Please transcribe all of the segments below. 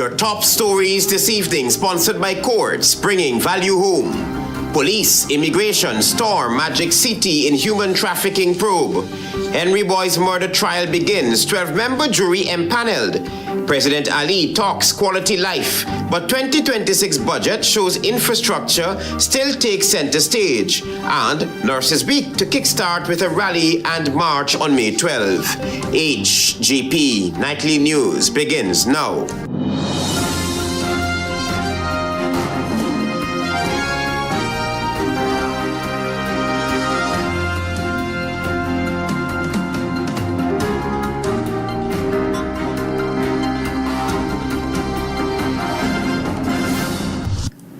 Your top stories this evening, sponsored by Courts, bringing value home. Police, immigration, storm Magic City in human trafficking probe. Henry Boy's murder trial begins, 12-member jury empaneled. President Ali talks quality life, but 2026 budget shows infrastructure still takes center stage. And Nurses Week to kickstart with a rally and march on May 12. HGP Nightly News begins now.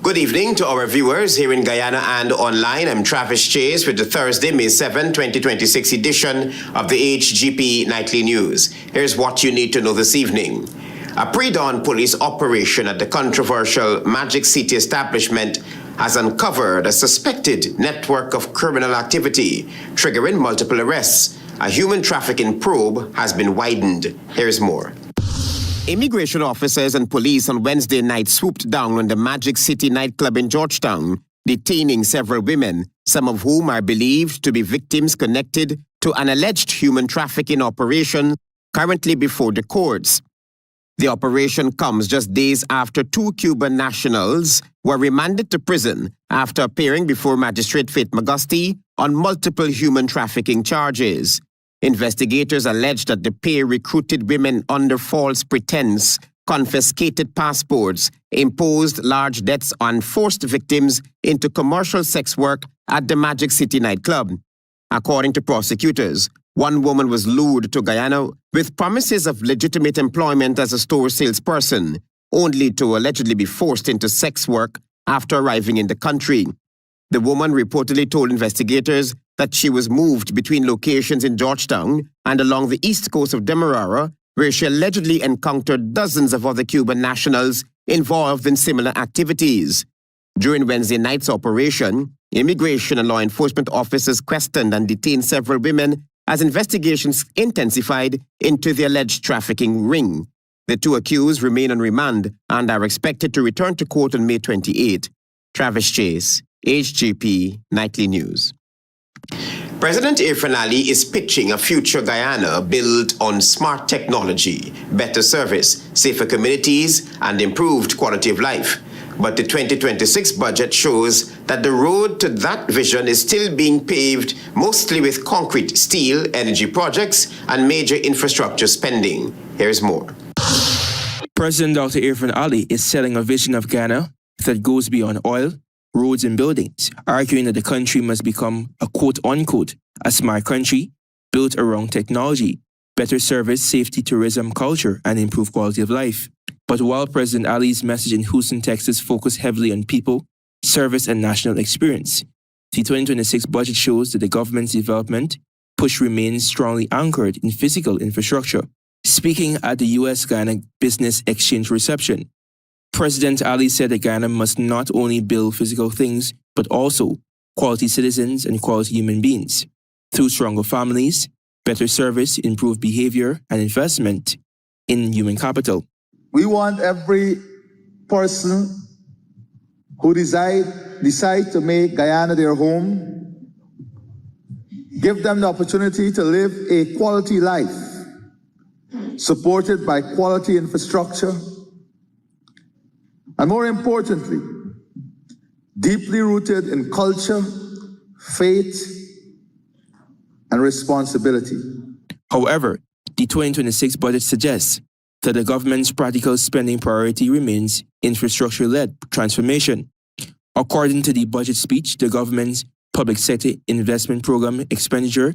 Good evening to our viewers here in Guyana and online. I'm Travis Chase with the Thursday, May 7, 2026 edition of the HGP Nightly News. Here's what you need to know this evening. A pre-dawn police operation at the controversial Magic City establishment has uncovered a suspected network of criminal activity, triggering multiple arrests. A human trafficking probe has been widened. Here's more. Immigration officers and police on Wednesday night swooped down on the Magic City nightclub in Georgetown, detaining several women, some of whom are believed to be victims connected to an alleged human trafficking operation currently before the courts. The operation comes just days after two Cuban nationals were remanded to prison after appearing before Magistrate Faith Magusti on multiple human trafficking charges. Investigators allege that the pair recruited women under false pretense, confiscated passports, imposed large debts on forced victims into commercial sex work at the Magic City nightclub. According to prosecutors, one woman was lured to Guyana with promises of legitimate employment as a store salesperson, only to allegedly be forced into sex work after arriving in the country. The woman reportedly told investigators that she was moved between locations in Georgetown and along the east coast of Demerara, where she allegedly encountered dozens of other Cuban nationals involved in similar activities. During Wednesday night's operation, immigration and law enforcement officers questioned and detained several women as investigations intensified into the alleged trafficking ring. The two accused remain on remand and are expected to return to court on May 28. Travis Chase, HGP Nightly News. President IMPANELED is pitching a future Guyana built on smart technology, better service, safer communities, and improved quality of life. But the 2026 budget shows that the road to that vision is still being paved mostly with concrete, steel, energy projects, and major infrastructure spending. Here's more. President Dr. IMPANELED is selling a vision of Ghana that goes beyond oil, roads and buildings, arguing that the country must become a quote-unquote a smart country built around technology, better service, safety, tourism, culture, and improved quality of life. But while President Ali's message in Houston, Texas focused heavily on people, service, and national experience, the 2026 budget shows that the government's development push remains strongly anchored in physical infrastructure. Speaking at the U.S.-Ghana Business Exchange reception, President Ali said that Ghana must not only build physical things, but also quality citizens and quality human beings through stronger families, better service, improved behavior, and investment in human capital. We want every person who decide to make Guyana their home, give them the opportunity to live a quality life, supported by quality infrastructure, and more importantly, deeply rooted in culture, faith, and responsibility. However, the 2026 budget suggests that the government's practical spending priority remains infrastructure-led transformation. According to the budget speech, the government's public sector investment program expenditure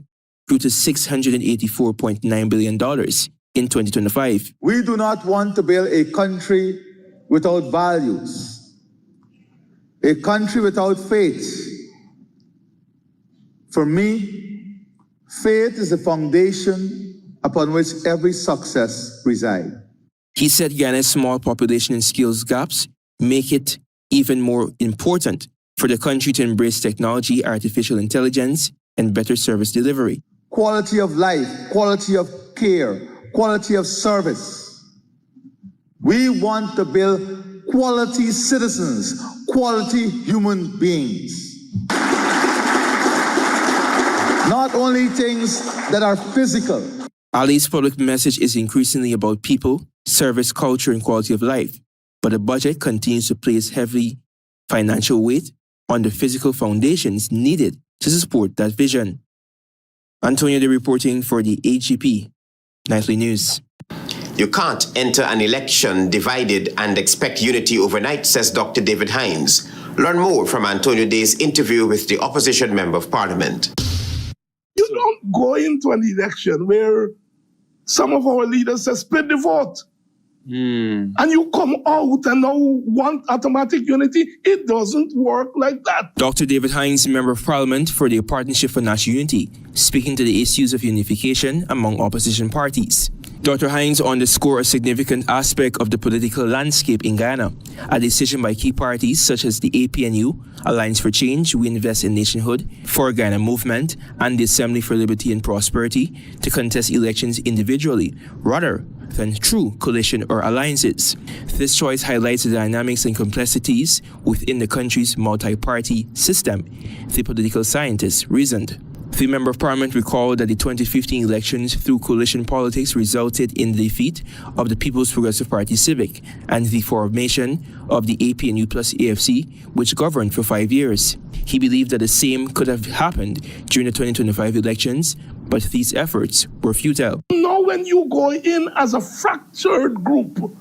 grew to $684.9 billion in 2025. We do not want to build a country without values, a country without faith. For me, faith is the foundation upon which every success resides. He said Ghana's small population and skills gaps make it even more important for the country to embrace technology, artificial intelligence, and better service delivery. Quality of life, quality of care, quality of service We want to build quality citizens, quality human beings. Not only things that are physical. Ali's public message is increasingly about people, service culture, and quality of life, but the budget continues to place heavy financial weight on the physical foundations needed to support that vision. Antonio De reporting for the HGP Nightly News. You can't enter an election divided and expect unity overnight, says Dr. David Hines. Learn more from Antonio De's interview with the opposition member of parliament. You don't go into an election where some of our leaders say split the vote. And you come out and now want automatic unity. It doesn't work like that. Dr. David Hines, Member of Parliament for the Partnership for National Unity, speaking to the issues of unification among opposition parties. Dr. Hines underscored a significant aspect of the political landscape in Guyana, a decision by key parties such as the APNU, Alliance for Change, We Invest in Nationhood, For Guyana Movement, and the Assembly for Liberty and Prosperity to contest elections individually, rather than through coalition or alliances. This choice highlights the dynamics and complexities within the country's multi-party system, the political scientists reasoned. The Member of Parliament recalled that the 2015 elections through coalition politics resulted in the defeat of the People's Progressive Party Civic and the formation of the APNU plus AFC, which governed for 5 years. He believed that the same could have happened during the 2025 elections, but these efforts were futile. Now when you go in as a fractured group,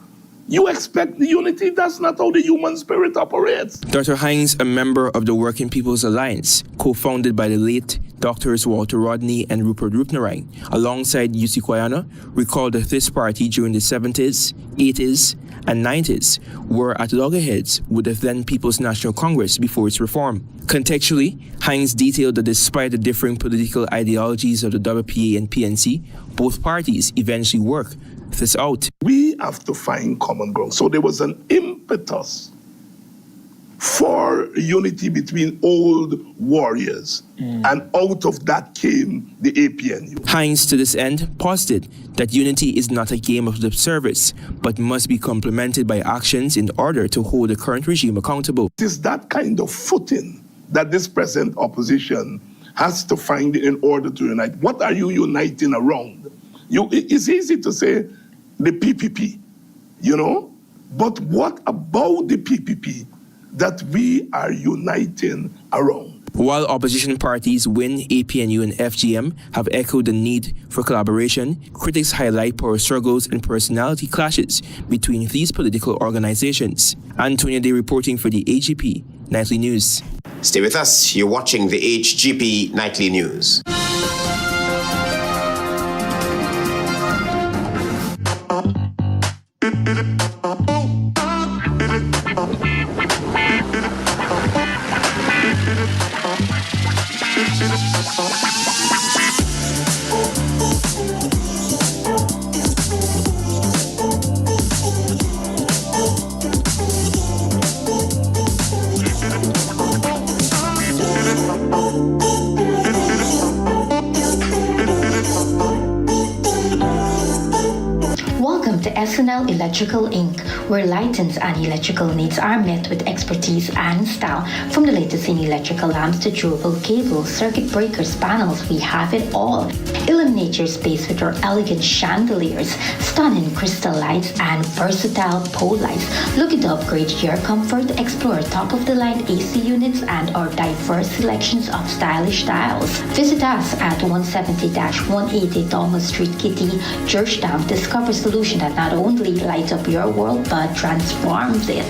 you expect the unity. That's not how the human spirit operates. Dr. Hines, a member of the Working People's Alliance, co-founded by the late Drs. Walter Rodney and Rupert Rupnerine, alongside UC Guyana, recalled that this party during the 70s, 80s, and 90s were at loggerheads with the then People's National Congress before its reform. Contextually, Hines detailed that despite the differing political ideologies of the WPA and PNC, both parties eventually worked this out. We have to find common ground. So there was an impetus for unity between old warriors, and out of that came the APNU. Hines, to this end, posited that unity is not a game of lip service, but must be complemented by actions in order to hold the current regime accountable. It is that kind of footing that this present opposition has to find in order to unite. What are you uniting around? It's easy to say the PPP, but what about the PPP that we are uniting around? While opposition parties WIN, APNU, and FGM have echoed the need for collaboration, critics highlight power struggles and personality clashes between these political organizations. Antonio De reporting for the HGP Nightly News. Stay with us. You're watching the HGP Nightly News. Welcome to SNL Electrical Inc., where lights and electrical needs are met with expertise and style. From the latest in electrical lamps to durable cables, circuit breakers, panels, we have it all. Illuminate your space with our elegant chandeliers, stunning crystal lights, and versatile pole lights. Looking to upgrade your comfort? Explore top-of-the-line AC units and our diverse selections of stylish styles. Visit us at 170-180 Thomas Street, Kitty, Georgetown. Discover solution that not only lights up your world but transforms it.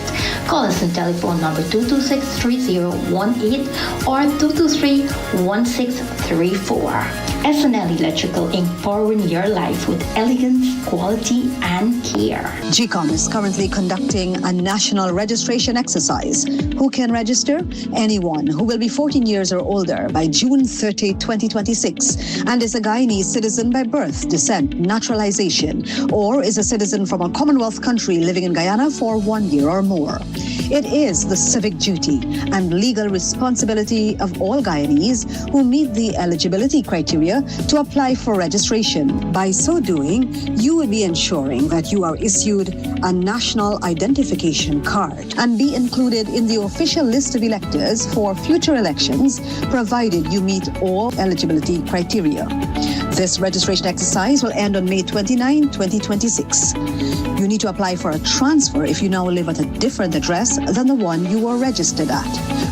Call us on telephone number 226-3018 or 223-1634. SNL Electrical Inc. powering your life with elegance, quality, and care. GCOM is currently conducting a national registration exercise. Who can register? Anyone who will be 14 years or older by June 30, 2026, and is a Guyanese citizen by birth, descent, naturalization, or is a citizen from a Commonwealth country living in Guyana for 1 year or more. It is the civic duty and legal responsibility of all Guyanese who meet the eligibility criteria to apply for registration. By so doing, you will be ensuring that you are issued a national identification card and be included in the official list of electors for future elections, provided you meet all eligibility criteria. This registration exercise will end on May 29, 2026. You need to apply for a transfer if you now live at a different address than the one you were registered at.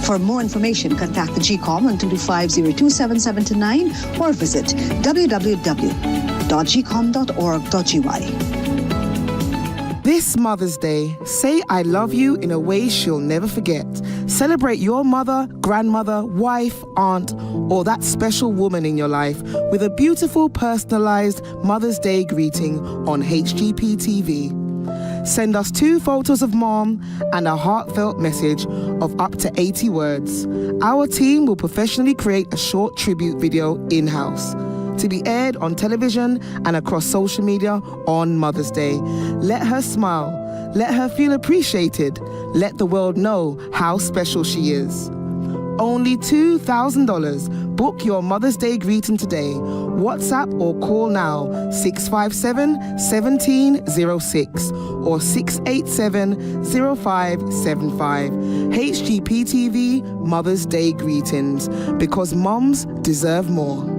For more information, contact the GCOM on 225-027729 or visit www.gcom.org.gy. This Mother's Day, say I love you in a way she'll never forget. Celebrate your mother, grandmother, wife, aunt, or that special woman in your life with a beautiful personalized Mother's Day greeting on HGP TV. Send us 2 photos of mom and a heartfelt message of up to 80 words. Our team will professionally create a short tribute video in-house to be aired on television and across social media on Mother's Day. Let her smile. Let her feel appreciated. Let the world know how special she is. Only $2,000. Book your Mother's Day greeting today. WhatsApp or call now 657-1706 or 687-0575. HGP TV Mother's Day greetings, because moms deserve more.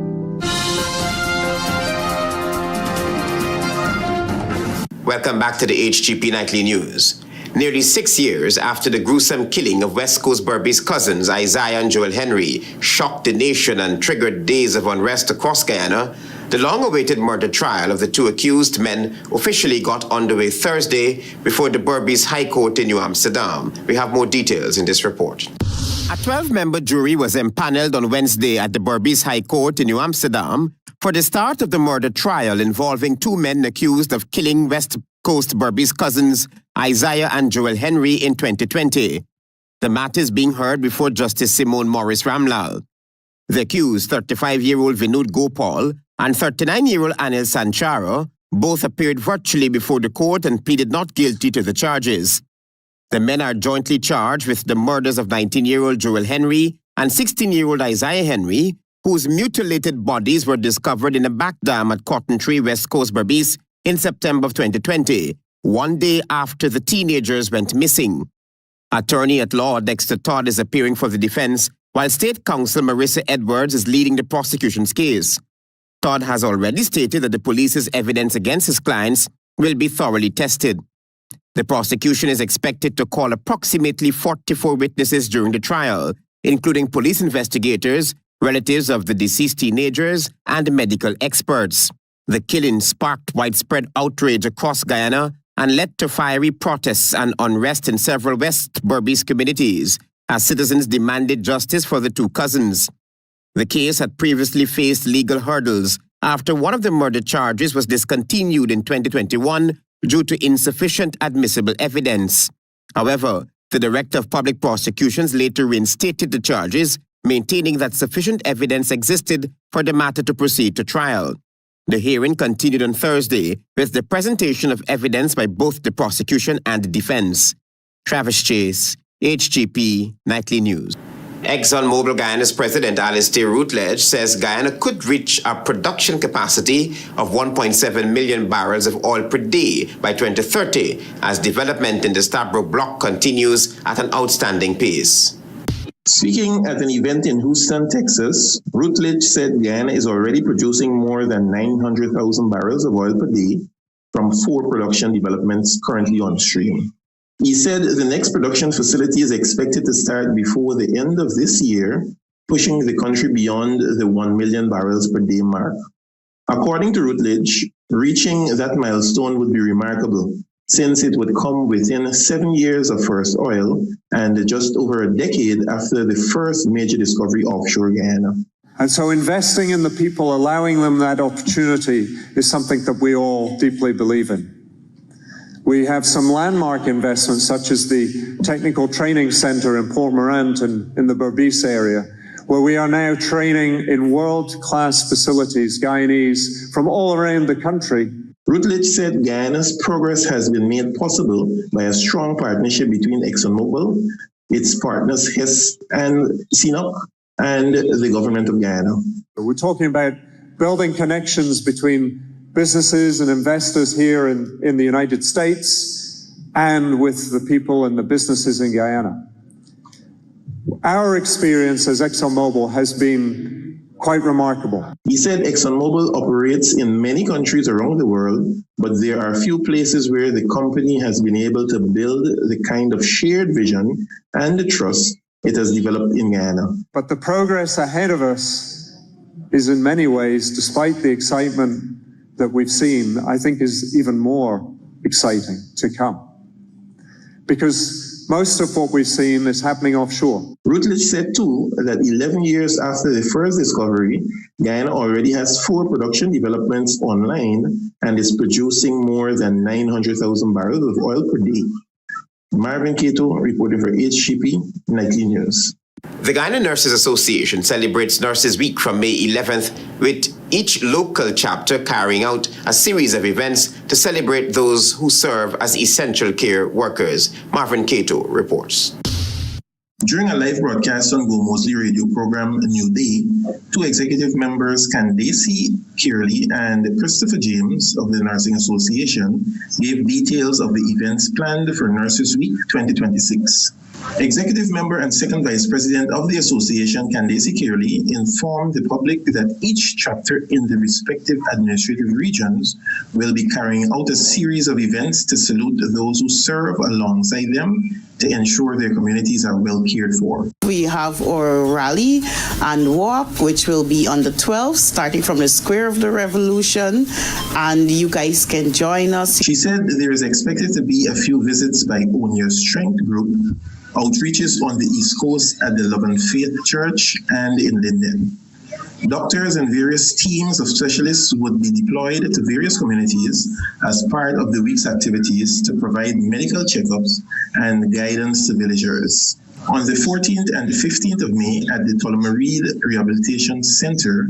Welcome back to the HGP Nightly News. Nearly 6 years after the gruesome killing of West Coast Berbice cousins Isaiah and Joel Henry shocked the nation and triggered days of unrest across Guyana, the long-awaited murder trial of the 2 accused men officially got underway Thursday before the Berbice High Court in New Amsterdam. We have more details in this report. A 12-member jury was empaneled on Wednesday at the Berbice High Court in New Amsterdam for the start of the murder trial involving 2 men accused of killing West Coast Berbice cousins Isaiah and Joel Henry in 2020. The matter is being heard before Justice Simone Morris Ramlal. The accused, 35-year-old Vinod Gopal and 39-year-old Anil Sanchara, both appeared virtually before the court and pleaded not guilty to the charges. The men are jointly charged with the murders of 19-year-old Joel Henry and 16-year-old Isaiah Henry, whose mutilated bodies were discovered in a back dam at Cotton Tree, West Coast Berbice in September of 2020, one day after the teenagers went missing. Attorney at law Dexter Todd is appearing for the defense, while State Counsel Marissa Edwards is leading the prosecution's case. Todd has already stated that the police's evidence against his clients will be thoroughly tested. The prosecution is expected to call approximately 44 witnesses during the trial, including police investigators, relatives of the deceased teenagers, and medical experts. The killing sparked widespread outrage across Guyana and led to fiery protests and unrest in several West Berbice communities as citizens demanded justice for the 2 cousins. The case had previously faced legal hurdles after one of the murder charges was discontinued in 2021 due to insufficient admissible evidence. However, the Director of Public Prosecutions later reinstated the charges, maintaining that sufficient evidence existed for the matter to proceed to trial. The hearing continued on Thursday with the presentation of evidence by both the prosecution and the defense. Travis Chase, HGP Nightly News. ExxonMobil Guyana's President Alistair Routledge says Guyana could reach a production capacity of 1.7 million barrels of oil per day by 2030 as development in the Stabroek Block continues at an outstanding pace. Speaking at an event in Houston, Texas, Routledge said Guyana is already producing more than 900,000 barrels of oil per day from 4 production developments currently on stream. He said the next production facility is expected to start before the end of this year, pushing the country beyond the 1 million barrels per day mark. According to Routledge, reaching that milestone would be remarkable, since it would come within 7 years of first oil and just over a decade after the first major discovery offshore Guyana. And so investing in the people, allowing them that opportunity, is something that we all deeply believe in. We have some landmark investments, such as the Technical Training Center in Port Morant and in the Berbice area, where we are now training in world-class facilities Guyanese from all around the country. Rutledge said Guyana's progress has been made possible by a strong partnership between ExxonMobil, its partners Hess and CNOOC, and the government of Guyana. We're talking about building connections between businesses and investors here in the United States and with the people and the businesses in Guyana. Our experience as ExxonMobil has been quite remarkable. He said ExxonMobil operates in many countries around the world, but there are few places where the company has been able to build the kind of shared vision and the trust it has developed in Guyana. But the progress ahead of us is in many ways, despite the excitement that we've seen, I think is even more exciting to come. Because most of what we've seen is happening offshore. Rutledge said too that 11 years after the first discovery, Guyana already has 4 production developments online and is producing more than 900,000 barrels of oil per day. Marvin Cato reporting for HGP Nightly News. The Guyana Nurses Association celebrates Nurses Week from May 11th, with each local chapter carrying out a series of events to celebrate those who serve as essential care workers. Marvin Cato reports. During a live broadcast on Go Mosley radio program New Day, 2 executive members, Candace Kearley and Christopher James of the Nursing Association, gave details of the events planned for Nurses Week 2026. Executive member and second vice president of the association, Candace Kearley, informed the public that each chapter in the respective administrative regions will be carrying out a series of events to salute those who serve alongside them to ensure their communities are well cared for. We have our rally and walk, which will be on the 12th, starting from the Square of the Revolution, and you guys can join us. She said there is expected to be a few visits by Own Your Strength group, outreaches on the East Coast at the Love and Faith Church and in Linden. Doctors and various teams of specialists would be deployed to various communities as part of the week's activities to provide medical checkups and guidance to villagers. On the 14th and 15th of May at the Tolomaride Rehabilitation Center,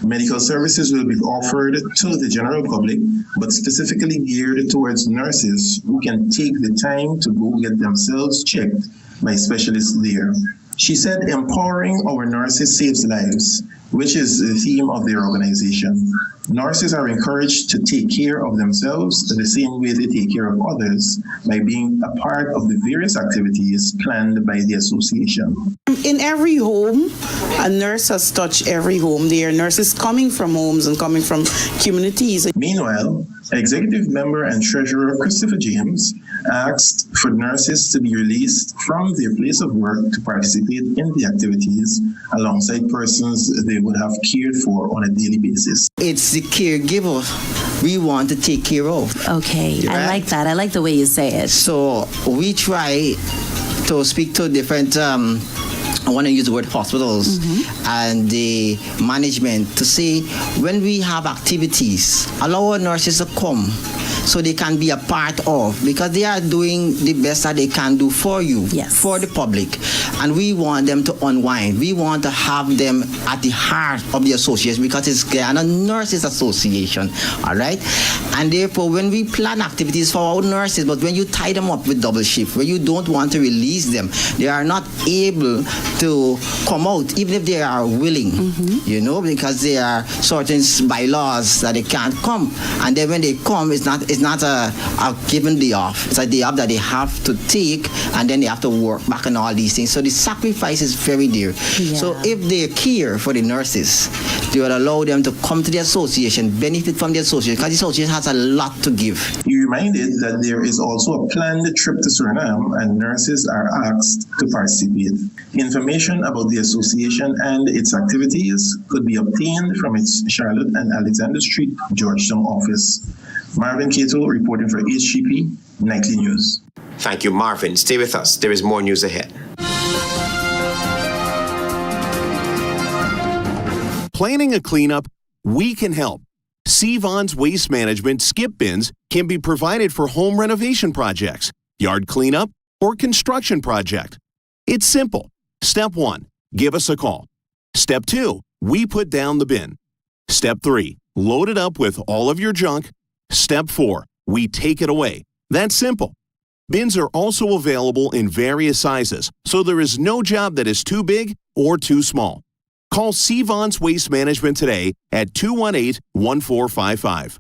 medical services will be offered to the general public, but specifically geared towards nurses who can take the time to go get themselves checked by specialists there. She said empowering our nurses saves lives, which is the theme of their organization. Nurses are encouraged to take care of themselves the same way they take care of others by being a part of the various activities planned by the association. In every home, a nurse has touched every home. There are nurses coming from homes and coming from communities. Meanwhile, executive member and treasurer Christopher James asked for nurses to be released from their place of work to participate in the activities alongside persons they would have cared for on a daily basis. It's the caregiver we want to take care of. Okay, right? I like that. I like the way you say it. So we try to speak to different I want to use the word hospitals and the management to say when we have activities, allow our nurses to come so they can be a part of, because they are doing the best that they can do for you, for the public. And we want them to unwind. We want to have them at the heart of the association because it's Guyana Nurses Association, all right? And therefore, when we plan activities for our nurses, but when you tie them up with double shift, where you don't want to release them, they are not able to come out, even if they are willing, you know, because there are certain bylaws that they can't come. And then when they come, it's not a given day off. It's a day off that they have to take, and then they have to work back and all these things. So the sacrifice is very dear. Yeah. So if they care for the nurses, they will allow them to come to the association, benefit from the association, because the association has a lot to give. He reminded that there is also a planned trip to Suriname, and nurses are asked to participate. Information about the association and its activities could be obtained from its Charlotte and Alexander Street, Georgetown office. Marvin Cato reporting for HGP Nightly News. Thank you, Marvin. Stay with us. There is more news ahead. Planning a cleanup? We can help. Sevon's Waste Management skip bins can be provided for home renovation projects, yard cleanup, or construction project. It's simple. Step 1, give us a call. Step 2, we put down the bin. Step 3, load it up with all of your junk. Step 4. We take it away. That's simple. Bins are also available in various sizes, so there is no job that is too big or too small. Call Sevon's Waste Management today at 218-1455.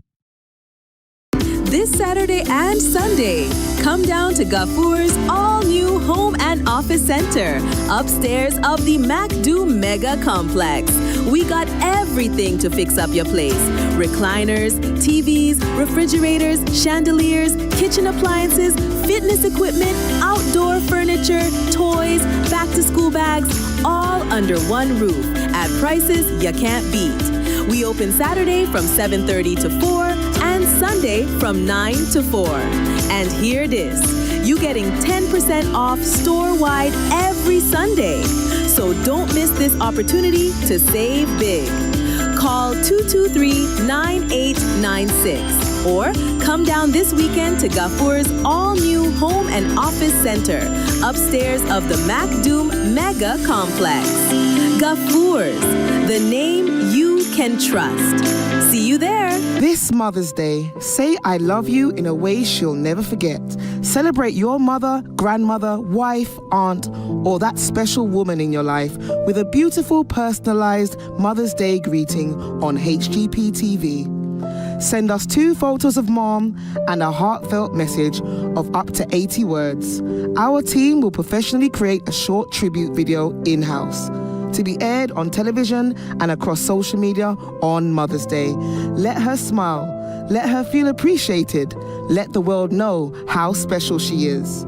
This Saturday and Sunday, come down to Gafour's all-new Home and Office Center, upstairs of the MacDo Mega Complex. We got everything to fix up your place. Recliners, TVs, refrigerators, chandeliers, kitchen appliances, fitness equipment, outdoor furniture, toys, back-to-school bags, all under one roof at prices you can't beat. We open Saturday from 7:30 to 4 and Sunday from 9 to 4. And here it is. You getting 10% off store-wide every Sunday. So don't miss this opportunity to save big. Call 223-9896 or come down this weekend to Gafour's all-new Home and Office Center, upstairs of the MacDo Mega Complex. Gafour's, the name you can trust. See you there. This Mother's Day, say I love you in a way she'll never forget. Celebrate your mother, grandmother, wife, aunt, or that special woman in your life with a beautiful personalized Mother's Day greeting on HGP TV. Send us 2 photos of mom and a heartfelt message of up to 80 words. Our team will professionally create a short tribute video in-house to be aired on television and across social media on Mother's Day. Let her smile. Let her feel appreciated. Let the world know how special she is.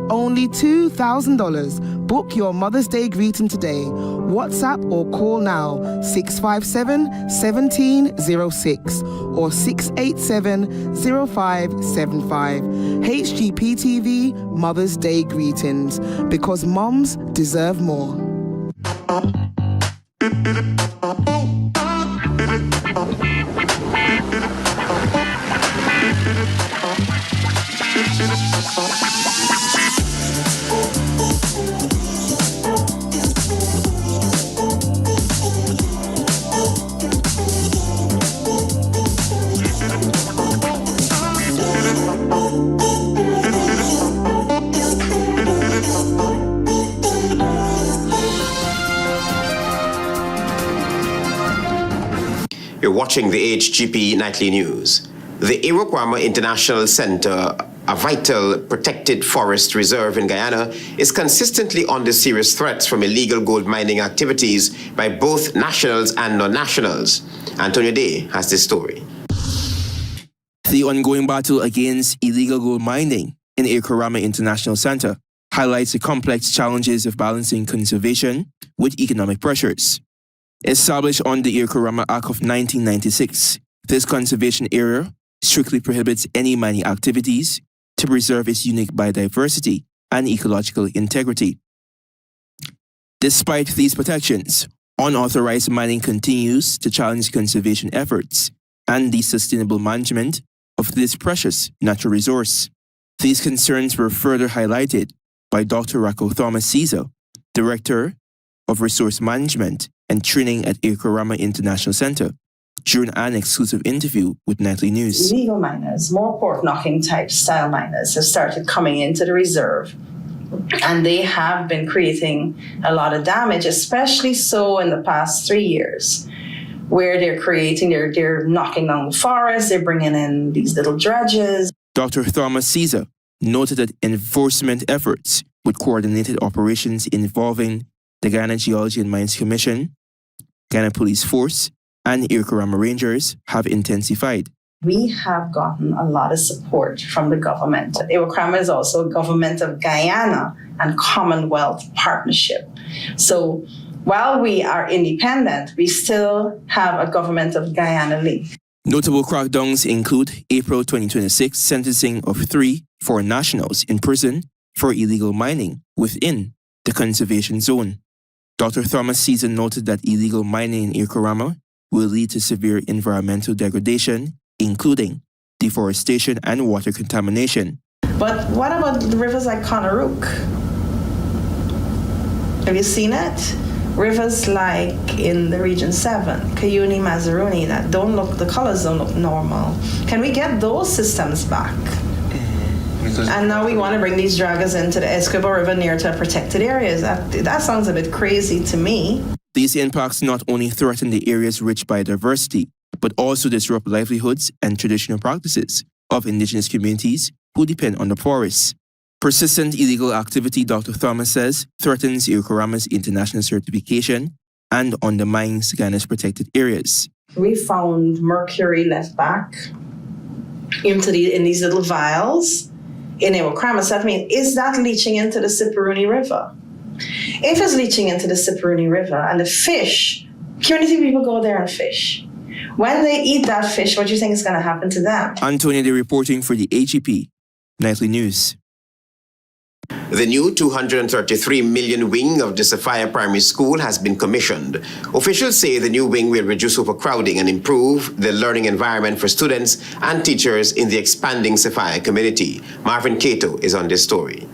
Only $2,000. Book your Mother's Day greeting today. WhatsApp or call now 657-1706 or 687-0575. HGP TV Mother's Day greetings, because moms deserve more. You're watching the HGP Nightly News. The Iwokrama International Center, a vital protected forest reserve in Guyana, is consistently under serious threats from illegal gold mining activities by both nationals and non-nationals. Antonio Day has this story. The ongoing battle against illegal gold mining in Iwokrama International Center highlights the complex challenges of balancing conservation with economic pressures. Established under the Iwokrama Act of 1996, this conservation area strictly prohibits any mining activities to preserve its unique biodiversity and ecological integrity. Despite these protections, unauthorized mining continues to challenge conservation efforts and the sustainable management of this precious natural resource. These concerns were further highlighted by Dr. Rako Thomas Caesar, Director of Resource Management and Training at Iwokrama International Center, during an exclusive interview with Nightly News. Illegal miners, more port-knocking type style miners, have started coming into the reserve, and they have been creating a lot of damage, especially so in the past 3 years, where they're knocking down the forest, they're bringing in these little dredges. Dr. Thomas Caesar noted that enforcement efforts with coordinated operations involving the Guyana Geology and Mines Commission, Guyana Police Force, and Iwokrama Rangers have intensified. We have gotten a lot of support from the government. Iwokrama is also a government of Guyana and Commonwealth partnership. So while we are independent, we still have a government of Guyana link. Notable crackdowns include April 2026 sentencing of 3 foreign nationals in prison for illegal mining within the conservation zone. Dr. Thomas Caesar noted that illegal mining in Iwokrama will lead to severe environmental degradation, including deforestation and water contamination. But what about the rivers like Conarook? Have you seen it? rivers like in the Region 7, Cuyuni, Mazaruni, the colors don't look normal. Can we get those systems back? And now we want to bring these draggers into the Essequibo River near to protected areas. That sounds a bit crazy to me. These impacts not only threaten the area's rich biodiversity, but also disrupt livelihoods and traditional practices of indigenous communities who depend on the forests. Persistent illegal activity, Dr. Thomas says, threatens Iwokrama's international certification and undermines Guyana's protected areas. We found mercury left back in these little vials in Iwokrama. So that means, is that leaching into the Siparuni River? If it's leaching into the Siparuni River and the fish, community people go there and fish. When they eat that fish, what do you think is going to happen to them? Antonia Day reporting for the HGP Nightly News. The new 233 million wing of the Sophia Primary School has been commissioned. Officials say the new wing will reduce overcrowding and improve the learning environment for students and teachers in the expanding Sophia community. Marvin Cato is on this story.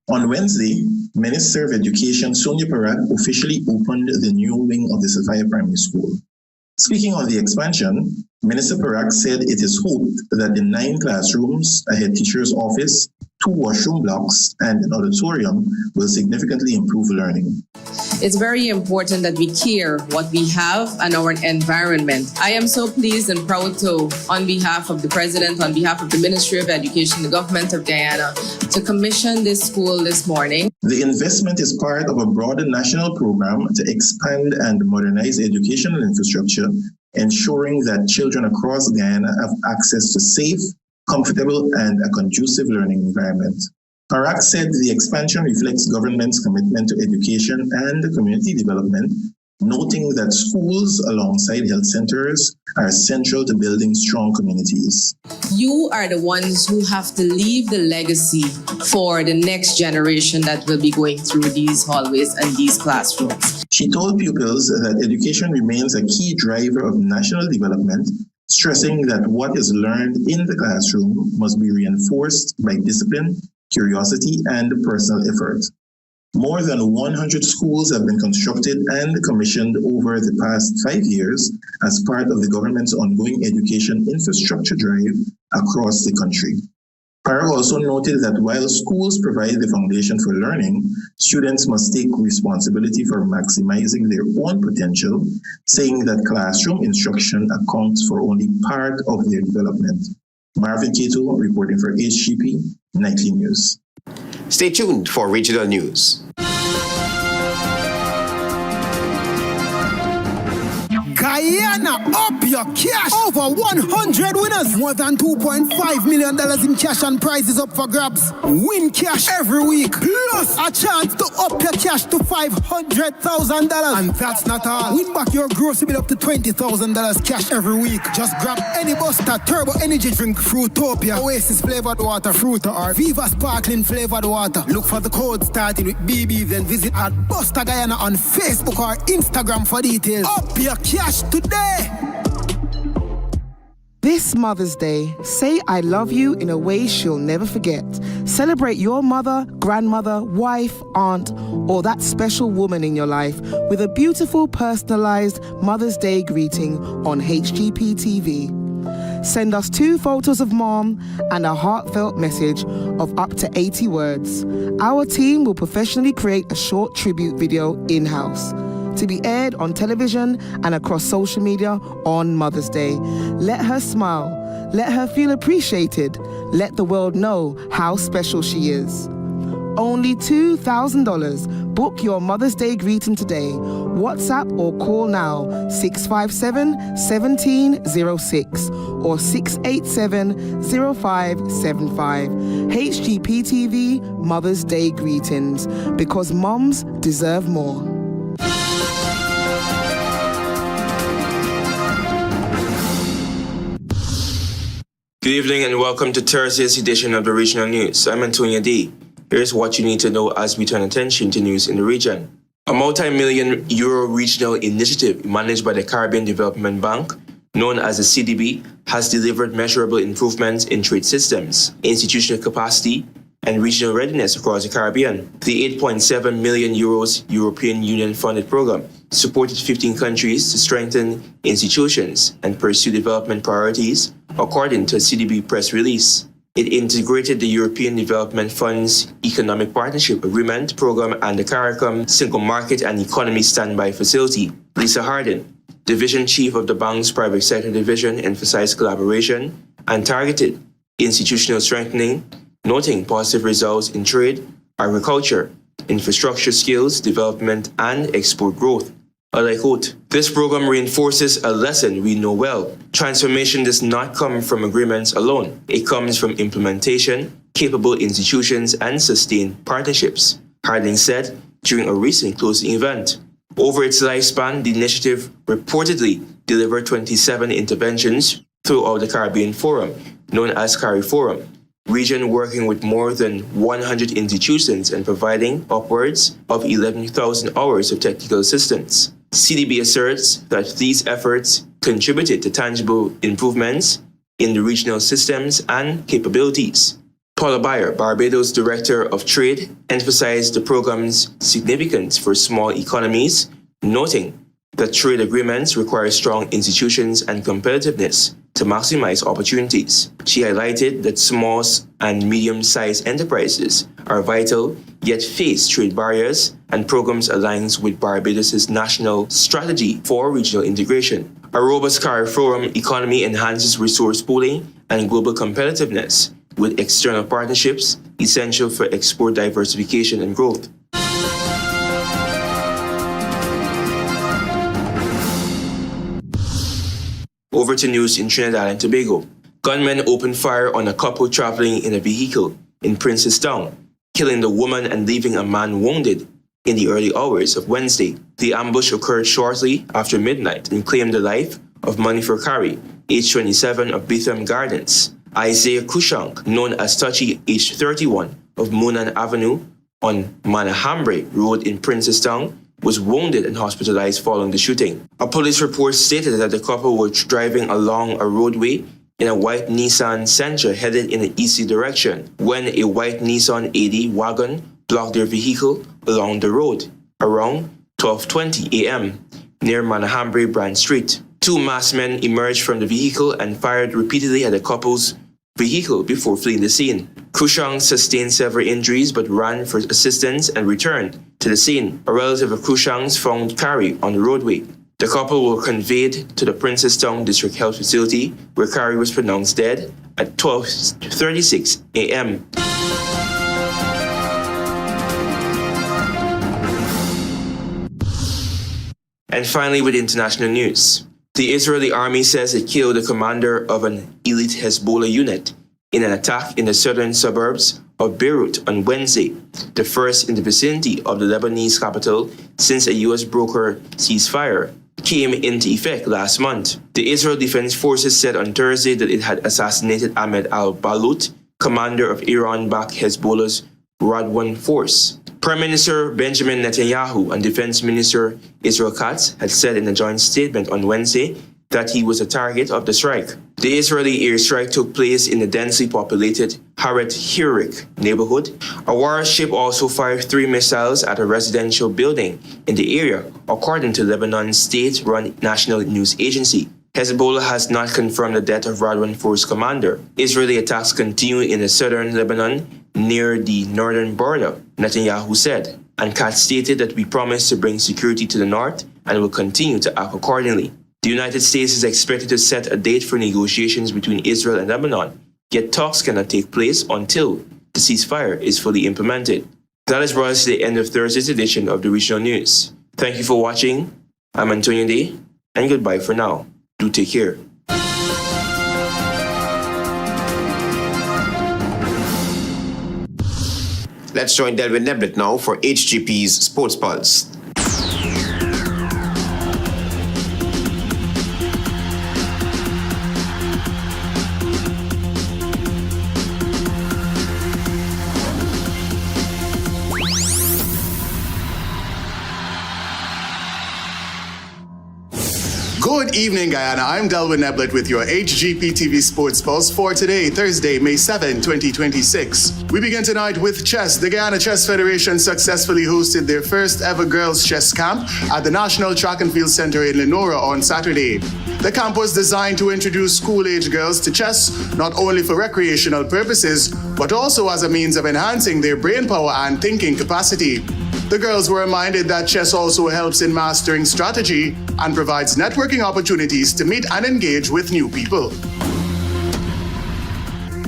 On Wednesday, Minister of Education Sonia Parak officially opened the new wing of the Sophia Primary School. Speaking on the expansion, Minister Parak said it is hoped that the 9 classrooms, a head teacher's office, 2 washroom blocks, and an auditorium will significantly improve learning. It's very important that we care what we have and our environment. I am so pleased and proud to, on behalf of the President, on behalf of the Ministry of Education, the Government of Guyana, to commission this school this morning. The investment is part of a broader national program to expand and modernize educational infrastructure, ensuring that children across Guyana have access to safe, comfortable, and a conducive learning environment. Parak said the expansion reflects government's commitment to education and community development, noting that schools alongside health centers are central to building strong communities. You are the ones who have to leave the legacy for the next generation that will be going through these hallways and these classrooms. She told pupils that education remains a key driver of national development, stressing that what is learned in the classroom must be reinforced by discipline, curiosity, and personal effort. More than 100 schools have been constructed and commissioned over the past 5 years as part of the government's ongoing education infrastructure drive across the country. Parak also noted that while schools provide the foundation for learning, students must take responsibility for maximizing their own potential, saying that classroom instruction accounts for only part of their development. Marvin Cato reporting for HGP Nightly News. Stay tuned for regional news. Guyana, up your cash. Over 100 winners. More than $2.5 million in cash and prizes up for grabs. Win cash every week. Plus a chance to up your cash to $500,000. And that's not all. Win back your grocery bill up to $20,000 cash every week. Just grab any Buster Turbo Energy Drink, Fruitopia, Oasis flavored water, Fruita, or Viva Sparkling flavored water. Look for the code starting with BB, then visit at Buster Guyana on Facebook or Instagram for details. Up your cash today. This Mother's Day, say I love you in a way she'll never forget. Celebrate your mother, grandmother, wife, aunt, or that special woman in your life with a beautiful personalized Mother's Day greeting on HGP TV. Send us 2 photos of mom and a heartfelt message of up to 80 words. Our team will professionally create a short tribute video in-house to be aired on television and across social media on Mother's Day. Let her smile. Let her feel appreciated. Let the world know how special she is. Only $2,000. Book your Mother's Day greeting today. WhatsApp or call now 657-1706 or 687-0575. HGP TV Mother's Day greetings, because moms deserve more. Good evening and welcome to Thursday's edition of the Regional News. I'm Antonia D. Here's what you need to know as we turn attention to news in the region. A multi-million euro regional initiative managed by the Caribbean Development Bank, known as the CDB, has delivered measurable improvements in trade systems, institutional capacity, and regional readiness across the Caribbean. The 8.7 million euros European Union funded program supported 15 countries to strengthen institutions and pursue development priorities, according to a CDB press release. It integrated the European Development Fund's Economic Partnership Agreement program and the CARICOM Single Market and Economy Standby Facility. Lisa Harden, Division Chief of the bank's Private Sector Division, emphasized collaboration and targeted institutional strengthening, noting positive results in trade, agriculture, infrastructure skills development, and export growth. I quote, "This program reinforces a lesson we know well. Transformation does not come from agreements alone. It comes from implementation, capable institutions, and sustained partnerships," Harding said during a recent closing event. Over its lifespan, the initiative reportedly delivered 27 interventions throughout the Caribbean Forum, known as CARIFORUM, region working with more than 100 institutions and providing upwards of 11,000 hours of technical assistance. CDB asserts that these efforts contributed to tangible improvements in the regional systems and capabilities. Paula Bayer, Barbados Director of Trade, emphasized the program's significance for small economies, noting that trade agreements require strong institutions and competitiveness to maximize opportunities. She highlighted that small and medium-sized enterprises are vital, yet face trade barriers, and programs aligns with Barbados' national strategy for regional integration. A robust CARIFORUM economy enhances resource pooling and global competitiveness, with external partnerships essential for export diversification and growth. Over to news in Trinidad and Tobago. Gunmen opened fire on a couple traveling in a vehicle in Princestown, killing the woman and leaving a man wounded in the early hours of Wednesday. The ambush occurred shortly after midnight and claimed the life of Manifer Kari, age 27 of Bethlehem Gardens, Isaiah Kushang, known as Touchy, age 31 of Moonan Avenue on Manahambre Road in Princestown, was wounded and hospitalized following the shooting. A police report stated that the couple were driving along a roadway in a white Nissan Sentra headed in an easterly direction when a white Nissan AD wagon blocked their vehicle along the road around 12:20 a.m. near Manahambre Brand Street. Two masked men emerged from the vehicle and fired repeatedly at the couple's vehicle before fleeing the scene. Kushang sustained several injuries but ran for assistance and returned to the scene. A relative of Kushang's found Kari on the roadway. The couple were conveyed to the Princestown District Health Facility, where Kari was pronounced dead at 12:36 a.m. And finally, with international news. The Israeli army says it killed the commander of an elite Hezbollah unit in an attack in the southern suburbs of Beirut on Wednesday, the first in the vicinity of the Lebanese capital since a U.S. broker ceasefire came into effect last month. The Israel Defense Forces said on Thursday that it had assassinated Ahmed al-Balut, commander of Iran-backed Hezbollah's Radwan force. Prime Minister Benjamin Netanyahu and Defense Minister Israel Katz had said in a joint statement on Wednesday that he was a target of the strike. The Israeli airstrike took place in the densely populated Haret Hirik neighborhood. A warship also fired 3 missiles at a residential building in the area, according to Lebanon's state-run national news agency. Hezbollah has not confirmed the death of Radwan force commander. Israeli attacks continue in the southern Lebanon near the northern border, Netanyahu said, and Katz stated that we promise to bring security to the north and will continue to act accordingly. The United States is expected to set a date for negotiations between Israel and Lebanon, yet talks cannot take place until the ceasefire is fully implemented. That has brought us to the end of Thursday's edition of the Regional News. Thank you for watching. I'm Antonio Day, and goodbye for now. Do take care. Let's join Delvin Neblett now for HGP's Sports Pulse. Good evening, Guyana. I'm Delwyn Neblett with your HGP TV Sports Pulse for today, Thursday, May 7, 2026. We begin tonight with chess. The Guyana Chess Federation successfully hosted their first ever girls' chess camp at the National Track and Field Center in Lenora on Saturday. The camp was designed to introduce school-age girls to chess, not only for recreational purposes, but also as a means of enhancing their brain power and thinking capacity. The girls were reminded that chess also helps in mastering strategy and provides networking opportunities to meet and engage with new people.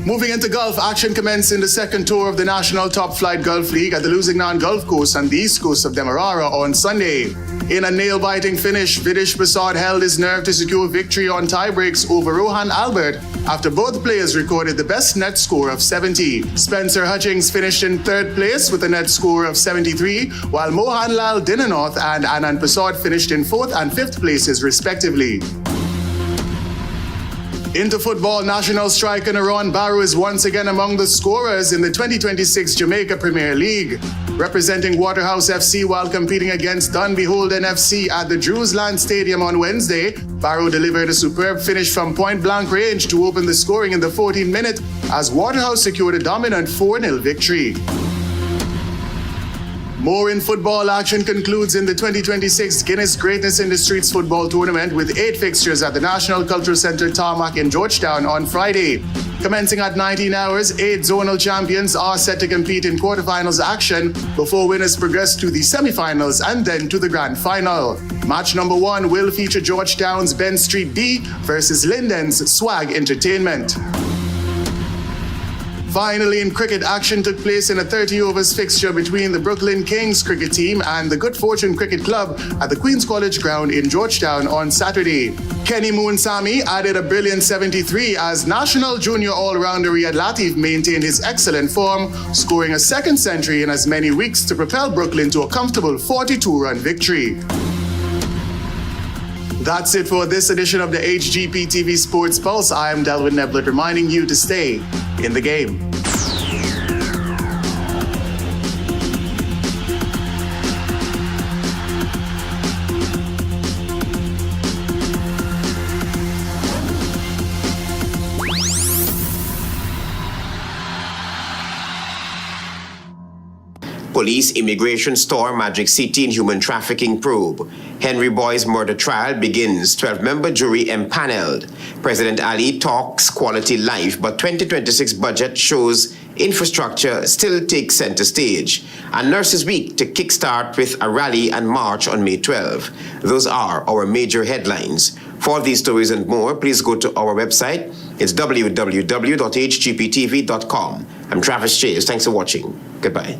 Moving into golf, action commenced in the second tour of the National Top Flight Golf League at the Lusignan Golf Course on the east coast of Demerara on Sunday. In a nail-biting finish, Vidish Prasad held his nerve to secure victory on tiebreaks over Rohan Albert after both players recorded the best net score of 70. Spencer Hutchings finished in third place with a net score of 73, while Mohan Lal Dinanath and Anand Prasad finished in fourth and fifth places respectively. Into football, national striker Naron Barrow is once again among the scorers in the 2026 Jamaica Premier League. Representing Waterhouse FC while competing against Dunbeholden FC at the Drewsland Stadium on Wednesday, Barrow delivered a superb finish from point-blank range to open the scoring in the 14th minute as Waterhouse secured a dominant 4-0 victory. More in football action concludes in the 2026 Guinness Greatness in the Streets football tournament with 8 fixtures at the National Cultural Center Tarmac in Georgetown on Friday. Commencing at 19 hours, 8 zonal champions are set to compete in quarterfinals action before winners progress to the semifinals and then to the grand final. Match number 1 will feature Georgetown's Ben Street D versus Linden's Swag Entertainment. Finally, in cricket, action took place in a 30-overs fixture between the Brooklyn Kings cricket team and the Good Fortune Cricket Club at the Queen's College Ground in Georgetown on Saturday. Kenny Moonsami added a brilliant 73 as national junior all-rounder Riyad Latif maintained his excellent form, scoring a second century in as many weeks to propel Brooklyn to a comfortable 42-run victory. That's it for this edition of the HGP TV Sports Pulse. I am Delwyn Neblett reminding you to stay in the game. Police Immigration Store Magic City in Human Trafficking Probe. Henry Boy's murder trial begins. 12-member jury empaneled. President Ali talks quality life, but 2026 budget shows infrastructure still takes center stage. And Nurses Week to kickstart with a rally and march on May 12. Those are our major headlines. For these stories and more, please go to our website. It's www.hgptv.com. I'm Travis Chase. Thanks for watching. Goodbye.